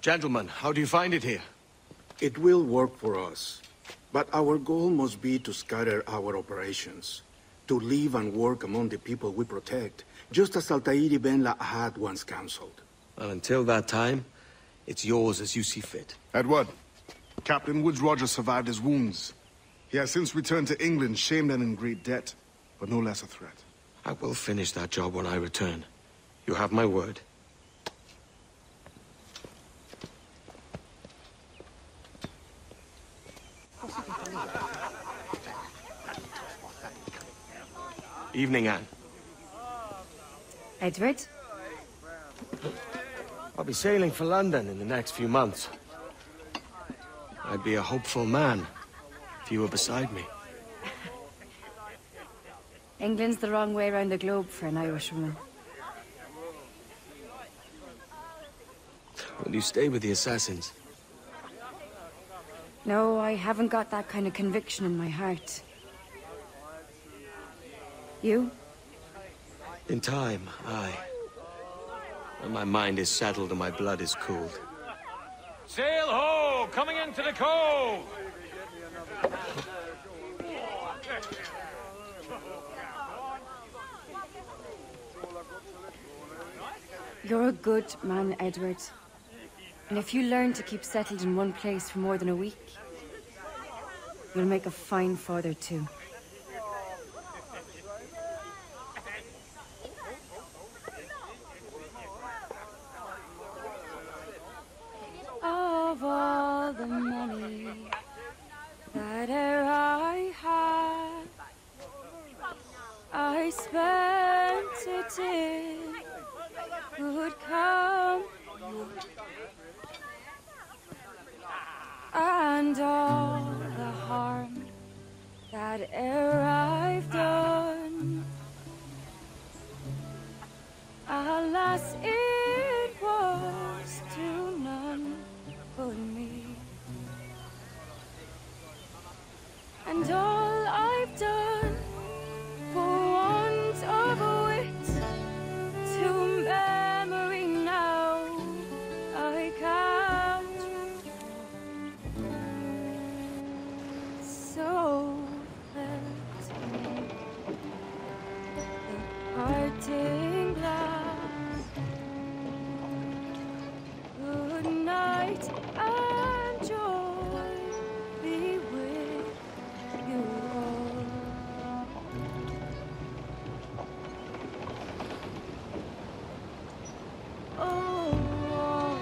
Gentlemen, how do you find it here? It will work for us. But our goal must be to scatter our operations. To live and work among the people we protect, just as Altair ibn La'ahad once counseled. Well, until that time, it's yours as you see fit. Edward, Captain Woods Rogers survived his wounds. He has since returned to England, shamed and in great debt, but no less a threat. I will finish that job when I return. You have my word. Evening, Anne. Edward? I'll be sailing for London in the next few months. I'd be a hopeful man if you were beside me. England's the wrong way around the globe for an Irishwoman. Will you stay with the assassins? No, I haven't got that kind of conviction in my heart. You? In time, aye. When my mind is settled and my blood is cooled. Sail ho! Coming into the cove! You're a good man, Edward. And if you learn to keep settled in one place for more than a week, you'll make a fine father too. Of all the money that e'er I had, I spent it in good company, and all the harm that e'er I've done, alas, it was to none but me. And all I've done for want of wit, to memory now I count. So let me the parting glass. Good night and joy be with you all. Oh, all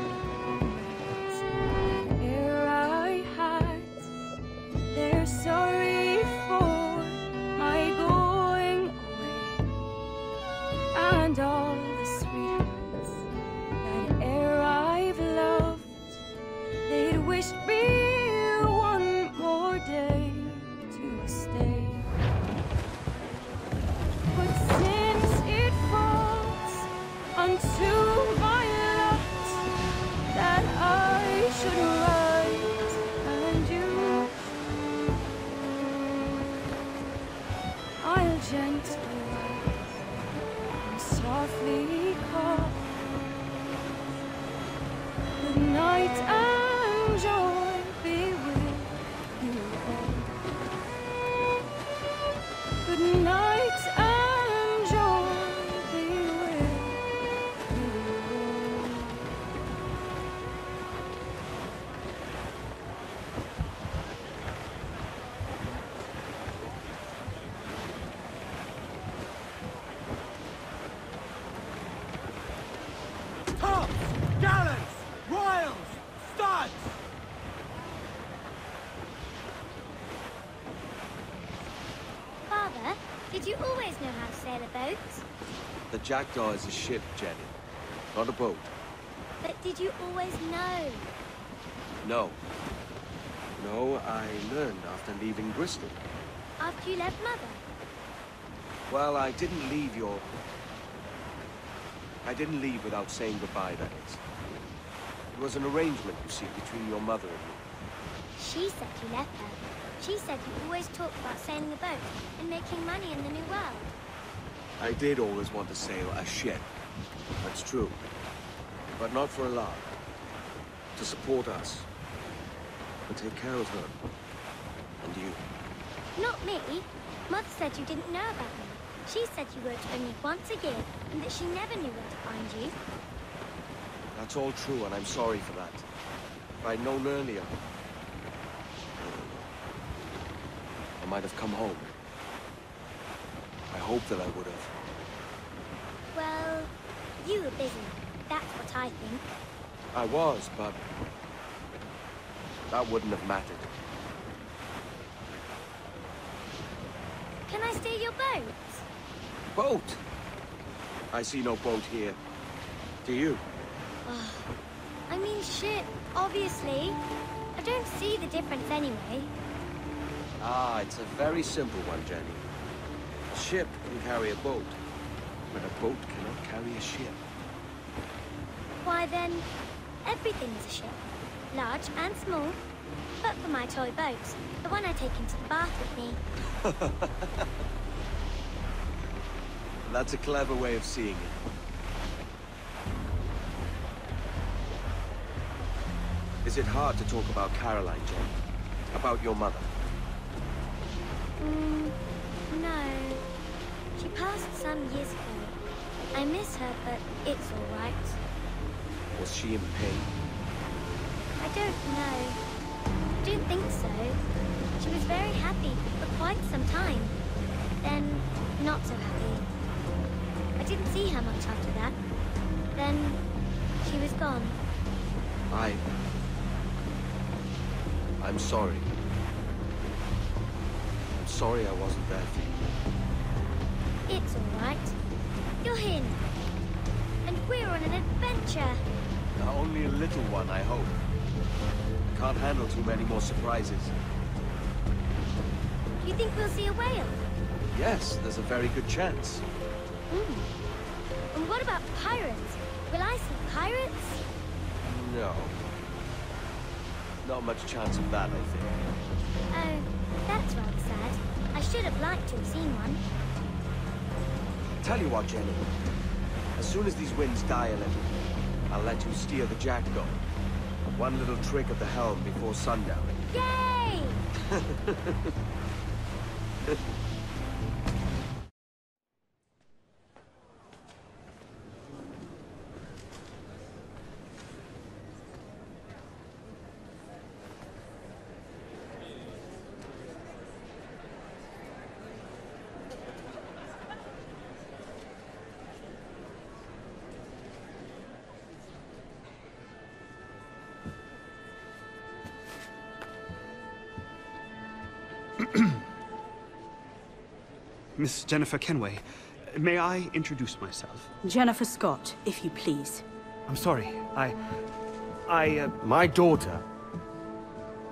that e'er I had, they're sorry for my going away, and all the sweethearts that e'er I've loved, they'd wish me one more day to stay. But since it falls unto my lot that I should write and you, I'll gently write and softly call. Good night and joy be with you all. Good night and joy be with you all. Tops! Gallants! Royals! Studs! Father, did you always know how to sail a boat? The Jackdaw is a ship, Jenny, not a boat. But did you always know? No. No, I learned after leaving Bristol. After you left Mother? Well, I didn't leave without saying goodbye, that is. It was an arrangement, you see, between your mother and me. She said you left her. She said you always talked about sailing a boat and making money in the New World. I did always want to sail a ship. That's true. But not for a lark. to support us. And take care of her. And you. Not me. Mother said you didn't know about me. She said you worked only once a year, and that she never knew where to find you. That's all true, and I'm sorry for that. If I'd known earlier... I might have come home. I hope that I would have. Well, you were busy. That's what I think. I was, but... that wouldn't have mattered. Can I steer your boat? Boat? I see no boat here. Do you? I mean ship, obviously. I don't see the difference anyway. Ah, it's a very simple one, Jenny. A ship can carry a boat, but a boat cannot carry a ship. Why then, everything is a ship. Large and small. But for my toy boat, the one I take into the bath with me. That's a clever way of seeing it. Is it hard to talk about Caroline, Jenny? About your mother? No. She passed some years ago. I miss her, but it's all right. Was she in pain? I don't know. I don't think so. She was very happy for quite some time. Then, not so happy. I didn't see her much after that. Then, she was gone. I'm sorry. I'm sorry I wasn't there for you. It's all right. You're in. And we're on an adventure. Only a little one, I hope. Can't handle too many more surprises. You think we'll see a whale? Yes, there's a very good chance. And what about pirates? Will I see pirates? No. Not much chance of that, I think. Oh, that's rather sad. I should have liked to have seen one. Tell you what, Jenny. As soon as these winds die a little, I'll let you steer the Jackdaw. One little trick at the helm before sundown. Yay! Miss Jennifer Kenway, may I introduce myself? Jennifer Scott, if you please. I'm sorry, My daughter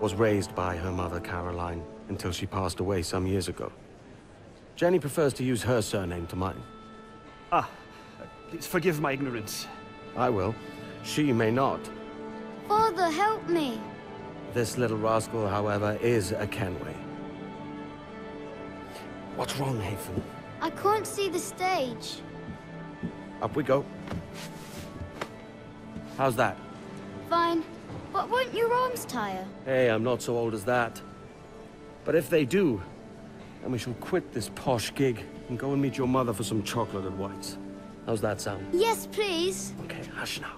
was raised by her mother, Caroline, until she passed away some years ago. Jenny prefers to use her surname to mine. Please forgive my ignorance. I will. She may not. Father, help me. This little rascal, however, is a Kenway. What's wrong, Hafen? I can't see the stage. Up we go. How's that? Fine. But won't your arms tire? Hey, I'm not so old as that. But if they do, then we shall quit this posh gig and go and meet your mother for some chocolate and whites. How's that sound? Yes, please. Okay, hush now.